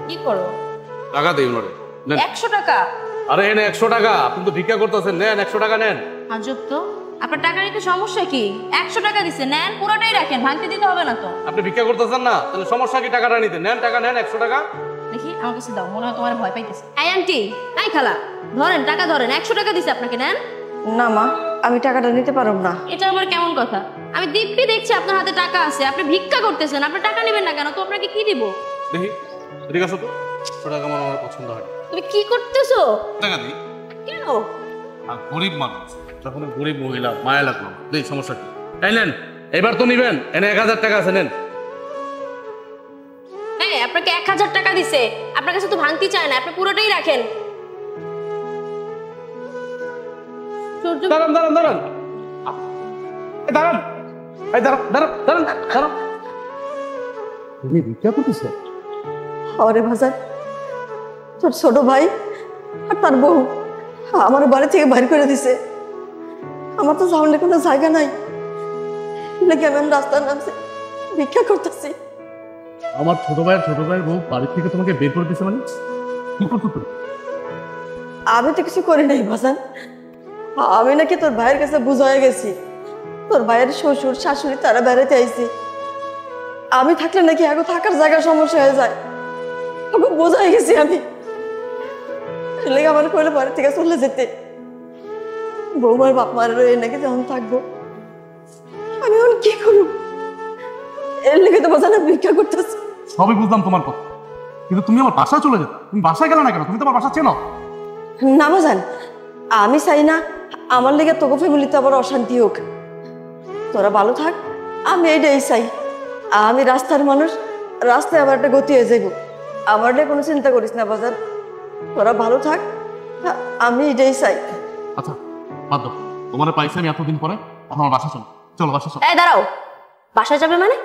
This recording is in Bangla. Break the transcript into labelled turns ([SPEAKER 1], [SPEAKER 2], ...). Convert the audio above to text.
[SPEAKER 1] কি করো?
[SPEAKER 2] টাকা দিই ওনারে। নেন
[SPEAKER 1] 100 টাকা।
[SPEAKER 2] আরে এনে 100 টাকা, আপনি তো ভিক্ষা করতেছেন, নেন 100 টাকা নেন।
[SPEAKER 1] আজব তো, আপনার টাকা নিতে সমস্যা কি? 100 টাকা দিছে, নেন পুরোটাই রাখেন, ভাঙতে দিতে হবে না তো।
[SPEAKER 2] আপনি ভিক্ষা করতেছেন না, তাহলে সমস্যা কি টাকাটা নিতে? নেন টাকা নেন 100 টাকা।
[SPEAKER 1] দেখি আমার কাছে দাও, মনে হয় তোমার ভয় পাইতেছে। এই আন্টি, এই খালা, ধরেন টাকা ধরেন, 100 টাকা দিছে আপনাকে, নেন।
[SPEAKER 3] না মা, আমি টাকাটা নিতে পারব না।
[SPEAKER 1] এটা আবার কেমন কথা? আমি দিব্যি দেখছি আপনার হাতে টাকা আছে, আপনি ভিক্ষা করতেছেন, আপনি টাকা নেবেন না কেন? তো আপনাকে কি দিব?
[SPEAKER 2] দেখি ঠিক আছে তো, 100 টাকা আমার পছন্দ হয়।
[SPEAKER 1] তুমি কি করতেছো?
[SPEAKER 2] টাকা দিই।
[SPEAKER 1] কেন?
[SPEAKER 2] আর গরিব মানুষ, যখন গরিব মহিলা, মায়া লাগলো, দেই সমস্যা কি? এই নেন, এবার তো নিবেন, এনে 1000 টাকা আছে, নেন।
[SPEAKER 1] হ্যাঁ, আপনাকে 1000 টাকা দিছে, আপনার কাছে তো ভাঙতি চায় না, আপনি পুরোটাই রাখেন।
[SPEAKER 2] দাঁড়ান দাঁড়ান দাঁড়ান, দাঁড়ান, এই দাঁড়ান দাঁড়ান দাঁড়ান দাঁড়ান। তুমি ভিক্ষা করতেছো?
[SPEAKER 3] আরে বাজার, তোর ছোট ভাই আর তার বউ আমার বাড়ি থেকে বাইর করে দিছে। আমার তো সামনে কোনো জায়গা নাই, নাকি আমি রাস্তার নামছে ভিক্ষা করতেছি।
[SPEAKER 2] আমার ছোট ভাইয়ের বউ বাড়ি থেকে তোমাকে বের করে দিছে মানে? কি করছো তুমি?
[SPEAKER 3] আমি তো কিছু করি নাই বাজান, আমি নাকি তোর ভাইয়ের কাছে বুঝাই গেছি, তোর ভাইয়ের শ্বশুর শাশুড়ি তারা বেড়াতে আইছি, আমি থাকলে নাকি আগে থাকার জায়গার সমস্যা হয়ে যায়, ওকে বোঝাই গেছি আমি। লেগে আমার কইলে বাড়ি থেকে চলে যেতে, বৌমার বাপ মার রয়ে নাকি যখন থাকবো, আমি এখন কি করব? এর লেগে তো বাজারে ভিক্ষা করতেছি।
[SPEAKER 2] সবই বুঝলাম তোমার কথা, কিন্তু তুমি আমার বাসায় চলে যেত। তুমি বাসায় গেলে না কেন? তুমি তো আমার বাসা চেনো।
[SPEAKER 3] না বাজান, আমি চাই না আমার লেগে তোকে ফ্যামিলিতে আবার অশান্তি হোক। তোরা ভালো থাক, আমি এইটাই চাই। আমি রাস্তার মানুষ, রাস্তায় আবার একটা গতি হয়ে যাইব, আমার নিয়ে কোনো চিন্তা করিস না বাজার। তোরা ভালো থাক, আমি এটাই চাই।
[SPEAKER 2] আচ্ছা বাদ দাও, তোমার পাইছি আমি এতদিন পরে, এখন আমার বাসা চলো। চলো বাসা চলো।
[SPEAKER 1] এই দাঁড়াও, বাসায় যাবে মানে?